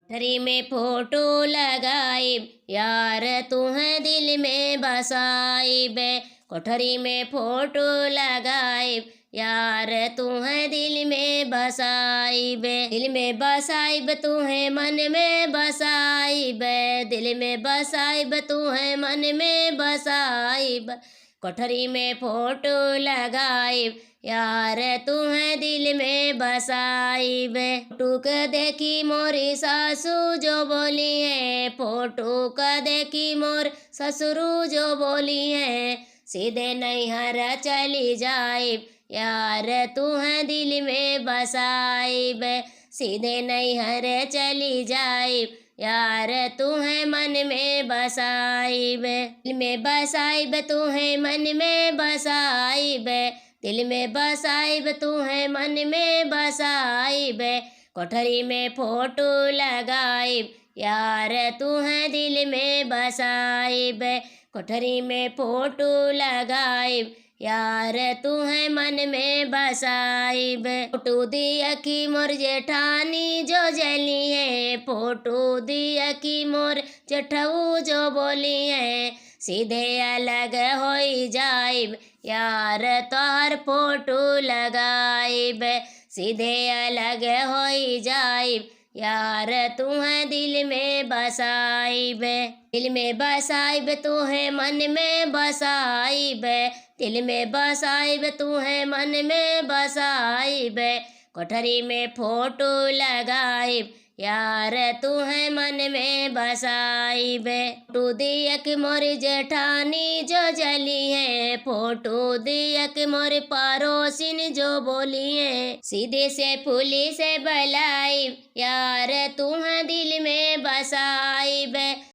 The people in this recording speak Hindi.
कोठरी में फोटो लगाई यार तुम्हें दिल में बसाई बे। कोठरी में फोटो लगाई यार तुम्हें दिल में बसाई बे। दिल में बसाई बे तुम्हें मन में बसाई बे। दिल में बसाई बे तुम्हें मन में बसाई बे। कोठरी में फोटो लगाई यार तुम्हें दिल में बसाई बे। फोटो का देखी मोरी सासू जो बोली है। फोटो का देखी मोर ससुरु जो बोली है। सीधे नैहर चली जाए यार तुम्हें दिल में बसाई बे। सीधे नैहर चली जाए यार तुम्हें मन में बसाई बे। दिल में बसाई बे तुम्हें मन में बसाई बे। दिल में बसाई बे तुम्हें मन में बसाई बे। कोठरी में फोटो लगाई यार तुम्हें दिल में बसाई बे। कोठरी में फोटो लगाई यार तुम्हें मन में बसाई बे। फोटो दी अखी मोर जेठानी जो जली है। फोटो दी अखी मोर जेठऊ जो बोली है। सीधे अलग होई जाइब यार तोहर फोटो लगाइब। सीधे अलग होई जाइब यार तुम्हें दिल में बसाइब। दिल में बसाइब तुम्हें मन में बसाइब। दिल में बसाइब तुम्हें मन में बसाइब। कोठरी में फोटो लगाइब यार तुम्हें मन में बसाइब। फोटो दियक मोर जेठानी जो जली है। फोटो दियक मोर पड़ोसिन जो बोली है। सीधे से पुलिस बुलाई यार तुम्हें दिल में बसाइब।